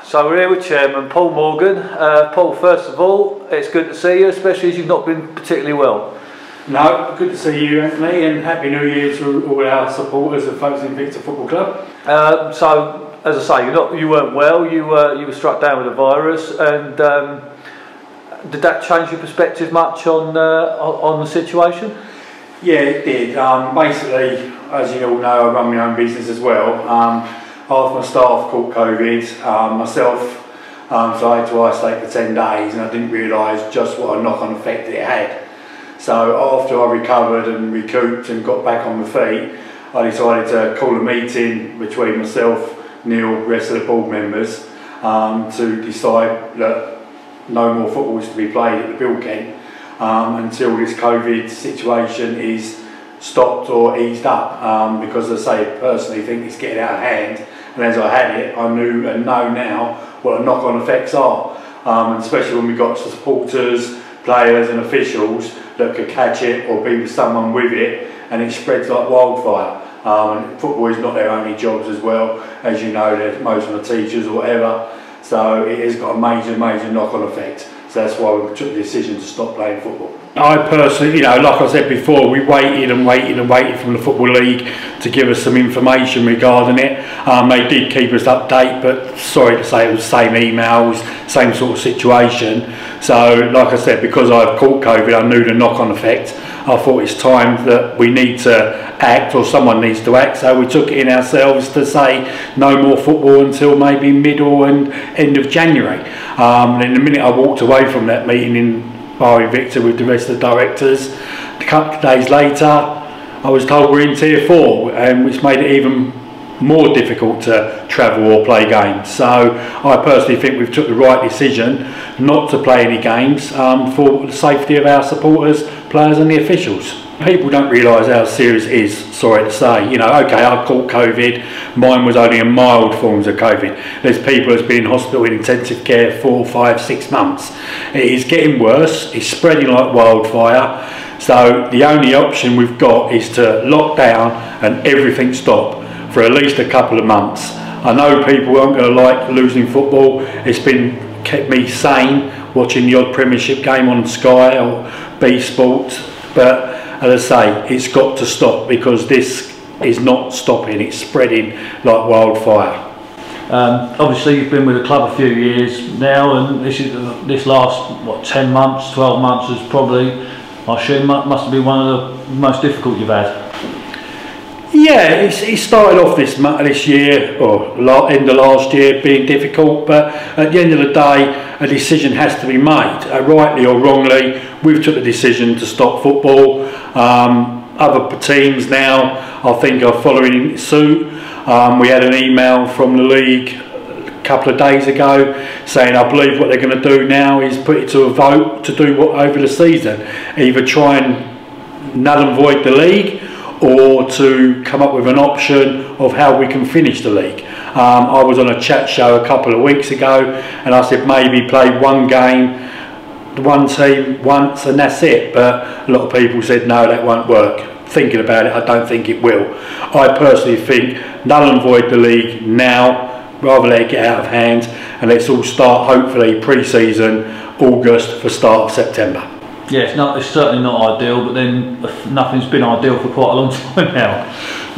So we're here with Chairman Paul Morgan. Paul, first of all, it's good to see you, especially as you've not been particularly well. No, good to see you, Anthony, and Happy New Year to all our supporters of Folkestone Invicta Football Club. So, as I say, you weren't well. You were struck down with a virus, and did that change your perspective much on the situation? Yeah, it did. Basically, as you all know, I run my own business as well. Half my staff caught COVID, myself, so I had to isolate for 10 days, and I didn't realise just what a knock-on effect it had. So after I recovered and recouped and got back on my feet, I decided to call a meeting between myself, Neil, the rest of the board members, to decide that no more football is to be played at the BuildKent until this COVID situation is stopped or eased up, because as I say, personally think it's getting out of hand, and as I had it, I knew and know now what the knock-on effects are, and especially when we got supporters, players and officials that could catch it or be with someone with it, and it spreads like wildfire. And football is not their only jobs as well, as you know, there's most of the teachers or whatever, so it has got a major knock-on effect. So that's why we took the decision to stop playing football. I personally, like I said before, we waited and waited from the Football League to give us some information regarding it. They did keep us updated, but sorry to say it was the same emails, same sort of situation. So like I said, because I've caught COVID, I knew the knock-on effect. I thought it's time that we need to act, or someone needs to act, so we took it in ourselves to say no more football until maybe middle and end of January. And in the minute I walked away from that meeting in Invicta with the rest of the directors, a couple of days later I was told we're in Tier 4, which made it even more difficult to travel or play games. So I personally think we've took the right decision not to play any games for the safety of our supporters, players and the officials. People don't realise how serious it is, sorry to say. Okay, I caught COVID, mine was only a mild forms of COVID. There's people that's been in hospital in intensive care 4, 5, 6 months. It is getting worse, it's spreading like wildfire. So the only option we've got is to lock down and everything stop for at least a couple of months. I know people aren't going to like losing football. It's kept me sane watching the odd Premiership game on Sky or B Sports, but as I say, it's got to stop because this is not stopping. It's spreading like wildfire. Obviously you've been with the club a few years now, and this last 10 months, 12 months is probably, I assume, must have been one of the most difficult you've had. Yeah, it started off this year, or end of last year, being difficult, but at the end of the day, a decision has to be made. Rightly or wrongly, we've took the decision to stop football. Other teams now, I think, are following suit. We had an email from the league a couple of days ago saying, I believe what they're going to do now is put it to a vote to do what over the season, either try and null and void the league, or to come up with an option of how we can finish the league. I was on a chat show a couple of weeks ago, and I said maybe play one game, one team once, and that's it. But a lot of people said no, that won't work. Thinking about it, I don't think it will. I personally think null and void the league now, rather let it get out of hand, and let's all start hopefully pre-season August for start of September. Yeah, it's certainly not ideal, but then nothing's been ideal for quite a long time now.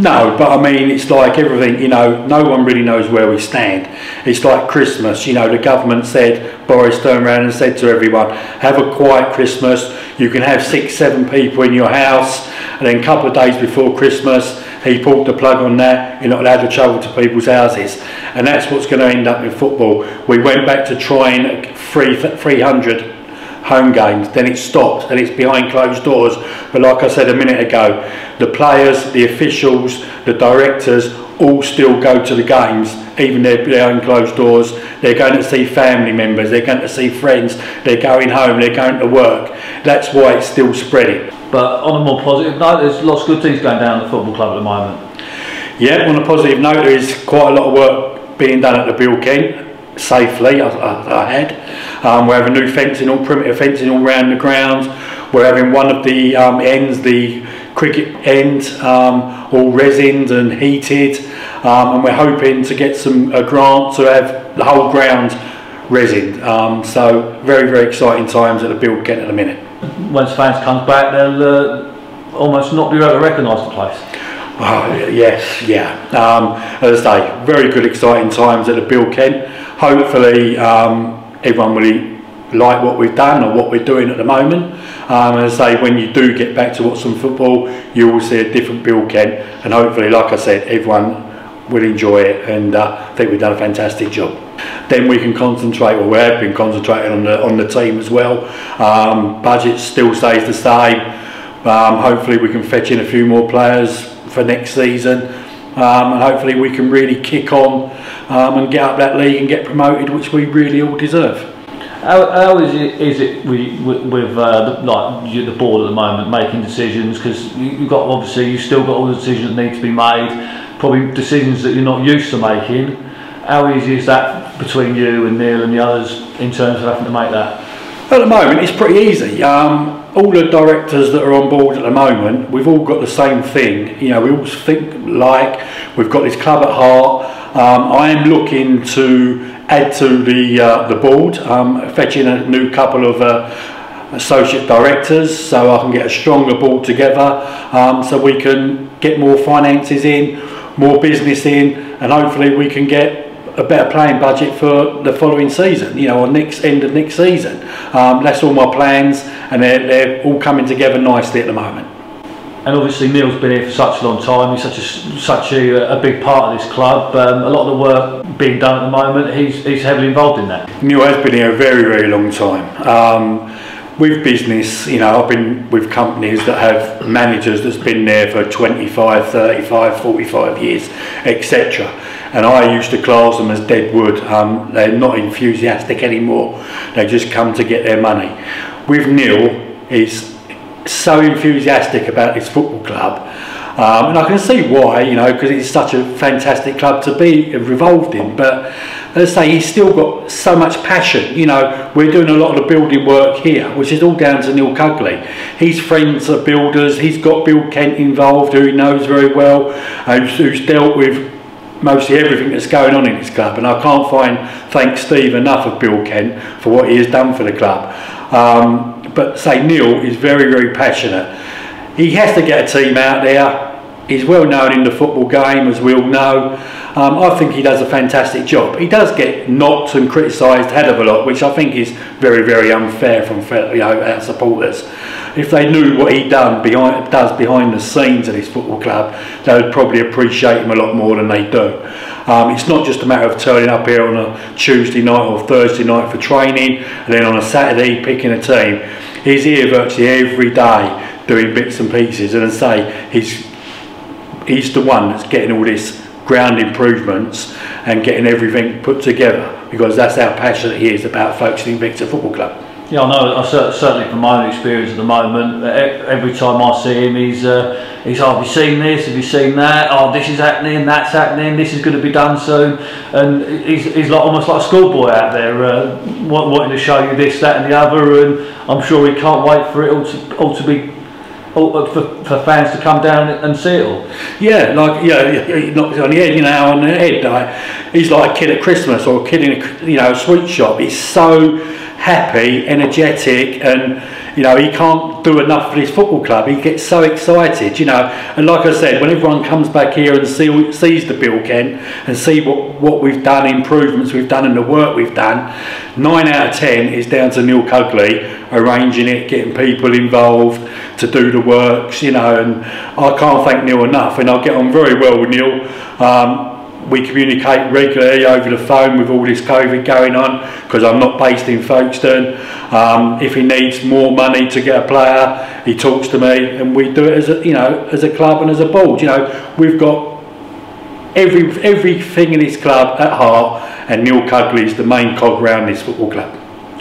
No, but I mean, it's like everything, no one really knows where we stand. It's like Christmas, the government said, Boris turned around and said to everyone, have a quiet Christmas, you can have 6, 7 people in your house, and then a couple of days before Christmas, he pulled the plug on that, you're not allowed to travel to people's houses. And that's what's going to end up in football. We went back to trying 300 home games, then it stopped, and it's behind closed doors. But like I said a minute ago, the players, the officials, the directors all still go to the games, even they're behind closed doors. They're going to see family members, they're going to see friends, they're going home, they're going to work. That's why it's still spreading. But on a more positive note, there's lots of good things going down at the football club at the moment. Yeah, on a positive note, there is quite a lot of work being done at the BuildKent. Safely, I had. We're having new fencing, all perimeter fencing all around the ground. We're having one of the ends, the cricket end, all resined and heated, and we're hoping to get a grant to have the whole ground resin. So very exciting times at the BuildKent at the minute. Once fans come back, they'll almost not be able to recognise the place. Oh, yes, yeah. As I say, very good exciting times at the BuildKent. Hopefully everyone really like what we've done or what we're doing at the moment. As I say, when you do get back to watch some football, you will see a different BuildKent, and hopefully, like I said, everyone will enjoy it, and I think we've done a fantastic job. Then we can concentrate, or we have been concentrating on the team as well. Budget still stays the same. Hopefully we can fetch in a few more players for next season, and hopefully we can really kick on and get up that league and get promoted, which we really all deserve. How is it with the board at the moment making decisions? Because you've still got all the decisions that need to be made, probably decisions that you're not used to making. How easy is that between you and Neil and the others in terms of having to make that? At the moment it's pretty easy. All the directors that are on board at the moment, we've all got the same thing. You know, we all think like we've got this club at heart. I am looking to add to the board, fetching a new couple of associate directors so I can get a stronger board together, so we can get more finances in, more business in, and hopefully we can get a better playing budget for the following season, you know, or end of next season. That's all my plans, and they're all coming together nicely at the moment. And obviously Neil's been here for such a long time. He's such a big part of this club. A lot of the work being done at the moment, he's heavily involved in that. Neil has been here a very long time. With business, you know, I've been with companies that have managers that's been there for 25, 35, 45 years, etc. And I used to class them as dead wood. They're not enthusiastic anymore. They just come to get their money. With Neil, he's so enthusiastic about his football club, and I can see why, you know, because it's such a fantastic club to be involved in. But as I say, he's still got so much passion. You know, we're doing a lot of the building work here, which is all down to Neil Cugley. He's friends of builders. He's got BuildKent involved, who he knows very well, who's dealt with mostly everything that's going on in this club. And I can't thank Steve enough of BuildKent for what he has done for the club. But say Neil is very passionate. He has to get a team out there. He's well known in the football game, as we all know. I think he does a fantastic job. He does get knocked and criticised a hell of a lot, which I think is very unfair from, you know, our supporters. If they knew what he does behind the scenes of this football club, they would probably appreciate him a lot more than they do. It's not just a matter of turning up here on a Tuesday night or Thursday night for training, and then on a Saturday picking a team. He's here virtually every day doing bits and pieces, and as I say, he's the one that's getting all this ground improvements and getting everything put together, because that's how passionate he is about Folkestone Invicta Football Club. Yeah, I know. Certainly from my own experience at the moment, every time I see him, he's oh, have you seen this? Have you seen that? Oh, this is happening, that's happening, this is going to be done soon. And he's like almost like a schoolboy out there, wanting to show you this, that, and the other. And I'm sure he can't wait for it all to be. For fans to come down and see it all. Yeah, like, yeah, he knocks it on the head, you know, on the head. Like, he's like a kid at Christmas or a kid in a sweet shop. He's so happy, energetic, and you know, he can't do enough for his football club. He gets so excited, you know. And like I said, when everyone comes back here and sees the BuildKent and see what we've done, improvements we've done, and the work we've done, 9 out of 10 is down to Neil Cugley arranging it, getting people involved to do the works, you know. And I can't thank Neil enough, and I get on very well with Neil. We communicate regularly over the phone with all this COVID going on, because I'm not based in Folkestone. If he needs more money to get a player, he talks to me, and we do it as a, you know, as a club and as a board. You know, we've got everything in this club at heart, and Neil Cugley is the main cog around this football club.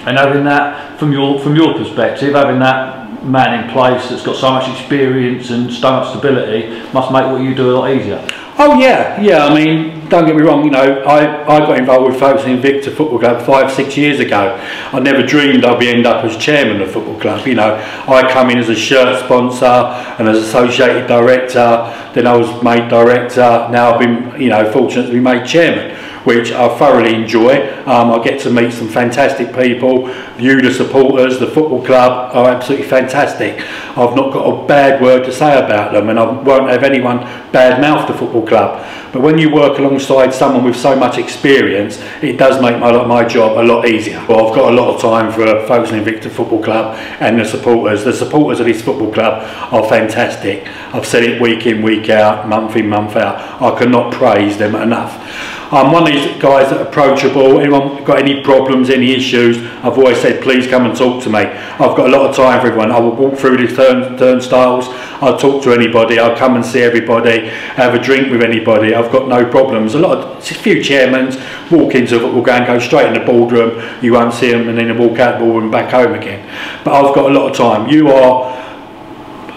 And having that, from your perspective, having that man in place that's got so much experience and so much stability must make what you do a lot easier. Oh yeah. I mean, don't get me wrong. You know, I got involved with Folkestone Invicta Football Club 5-6 years ago. I never dreamed I'd end up as chairman of the football club. You know, I come in as a shirt sponsor and as associated director. Then I was made director. Now I've been, you know, fortunate to be made chairman. which I thoroughly enjoy. I get to meet some fantastic people. You, the supporters, the football club are absolutely fantastic. I've not got a bad word to say about them, and I won't have anyone badmouth the football club. But when you work alongside someone with so much experience, it does make my job a lot easier. Well, I've got a lot of time for Folkestone Invicta Football Club and the supporters. The supporters of this football club are fantastic. I've said it week in, week out, month in, month out. I cannot praise them enough. I'm one of these guys that are approachable. Anyone got any problems, any issues, I've always said, please come and talk to me. I've got a lot of time for everyone. I will walk through these turnstiles, I'll talk to anybody, I'll come and see everybody, have a drink with anybody. I've got no problems. A few chairmen walk into a football game, go straight in the boardroom, you won't see them, and then they walk out the boardroom and back home again. But I've got a lot of time. You are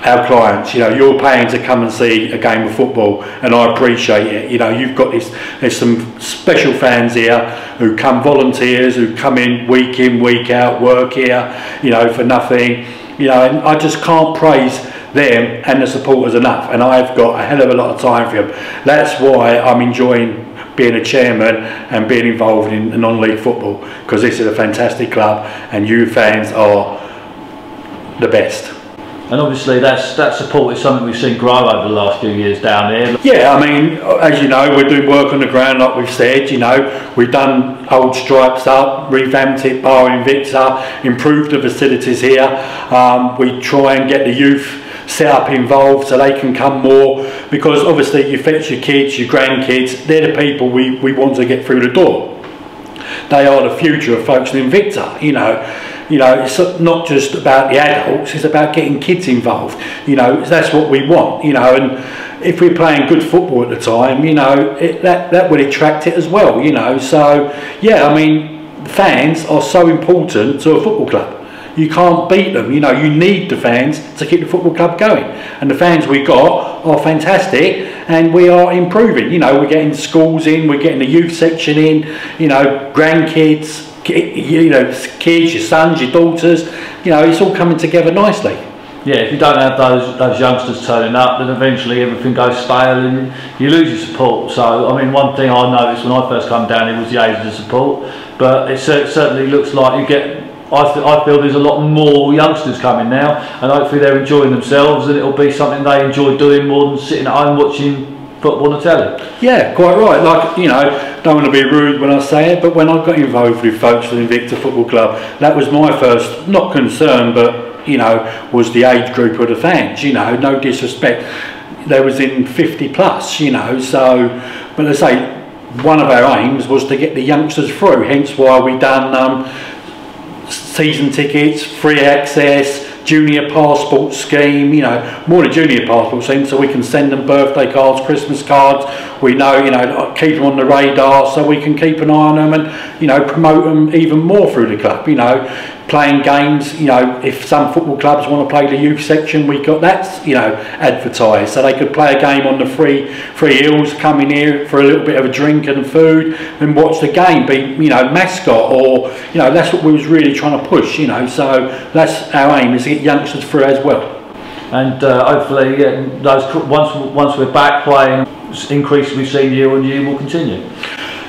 our clients, you know, you're paying to come and see a game of football, and I appreciate it. You know, you've got this, there's some special fans here who come, volunteers who come in, week out, work here, you know, for nothing, you know, and I just can't praise them and the supporters enough, and I've got a hell of a lot of time for them. That's why I'm enjoying being a chairman and being involved in non-league football, because this is a fantastic club and you fans are the best. And obviously that support is something we've seen grow over the last few years down here. Yeah, I mean, as you know, we're doing work on the ground like we've said, you know. We've done old stripes up, revamped it, bar Invicta, improved the facilities here. We try and get the youth set up involved so they can come more, because obviously you fetch your kids, your grandkids, they're the people we want to get through the door. They are the future of Folkestone Invicta, you know. You know, it's not just about the adults, it's about getting kids involved. You know, that's what we want, you know, and if we're playing good football at the time, you know, that would attract it as well, you know. So, yeah, I mean, fans are so important to a football club. You can't beat them, you know, you need the fans to keep the football club going. And the fans we got are fantastic, and we are improving. You know, we're getting schools in, we're getting the youth section in, you know, grandkids, you know, kids, your sons, your daughters, you know, it's all coming together nicely. Yeah, if you don't have those youngsters turning up, then eventually everything goes stale and you lose your support. So, I mean, one thing I noticed when I first come down here was the age of the support, but it certainly looks like you get, I feel there's a lot more youngsters coming now, and hopefully they're enjoying themselves and it'll be something they enjoy doing more than sitting at home watching football on the telly. Yeah, quite right. Like, you know, don't want to be rude when I say it, but when I got involved with Folkestone Invicta Football Club, that was my first, not concern, but, you know, was the age group of the fans, you know, no disrespect. They was in 50 plus, you know, so, but as I say, one of our aims was to get the youngsters through, hence why we done season tickets, free access, junior passport scheme, you know, more the junior passport scheme, so we can send them birthday cards, Christmas cards. We know, you know, keep them on the radar so we can keep an eye on them and, you know, promote them even more through the club, you know, playing games, you know, if some football clubs want to play the youth section, we got that, you know, advertised, so they could play a game on the free hills, come in here for a little bit of a drink and food and watch the game, be, you know, mascot, or, you know, that's what we was really trying to push, you know, so that's our aim, is to get youngsters through as well. And hopefully, yeah, those once we're back playing, increase we've seen year on year will continue.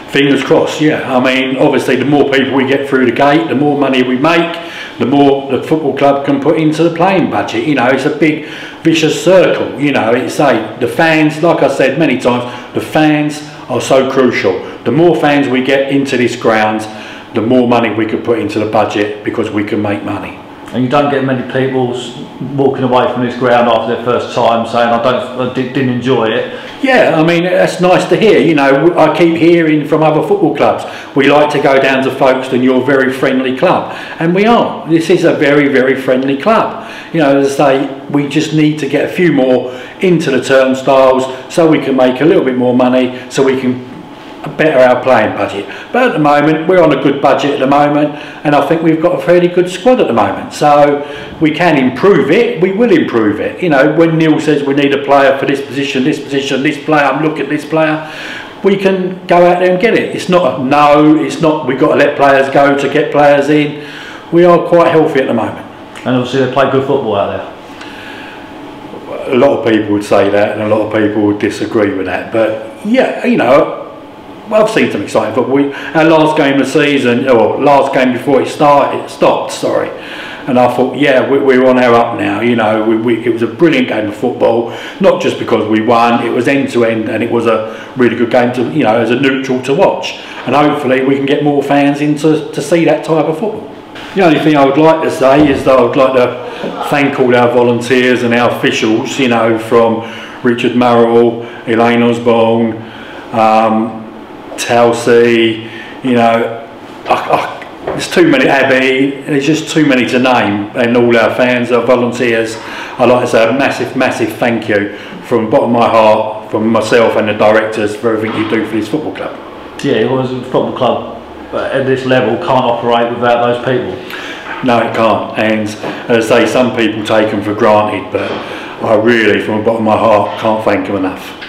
Fingers crossed, yeah. I mean, obviously the more people we get through the gate, the more money we make, the more the football club can put into the playing budget. You know, it's a big vicious circle, you know. It's the fans, like I said many times, the fans are so crucial. The more fans we get into this ground, the more money we could put into the budget, because we can make money. And you don't get many people walking away from this ground after their first time saying, I didn't enjoy it. Yeah, I mean, that's nice to hear. You know, I keep hearing from other football clubs, we like to go down to Folkestone, you're a very friendly club. And we are. This is a very, very friendly club. You know, as I say, we just need to get a few more into the turnstiles so we can make a little bit more money, so we can better our playing budget. But at the moment, we're on a good budget at the moment, and I think we've got a fairly good squad at the moment, so we can improve it. We will improve it. You know, when Neil says we need a player for this position, this player, I'm looking at this player, we can go out there and get it. It's not a no, it's not we've got to let players go to get players in. We are quite healthy at the moment. And obviously they play good football out there. A lot of people would say that, and a lot of people would disagree with that, but yeah, you know, Well, I've seen some exciting football. Our last game of the season, or last game before it stopped, sorry. And I thought, yeah, we're on our up now. You know, it was a brilliant game of football, not just because we won. It was end to end, and it was a really good game to, you know, as a neutral to watch. And hopefully, we can get more fans in to see that type of football. The only thing I would like to say is that I would like to thank all our volunteers and our officials. You know, from Richard Murrell, Elaine Osborne, Telsey. You know, there's too many, Abby, there's just too many to name, and all our fans, our volunteers. I'd like to say a massive, massive thank you from the bottom of my heart, from myself and the directors, for everything you do for this football club. Yeah, it was a football club at this level can't operate without those people. No, it can't, and as I say, some people take them for granted, but I really, from the bottom of my heart, can't thank them enough.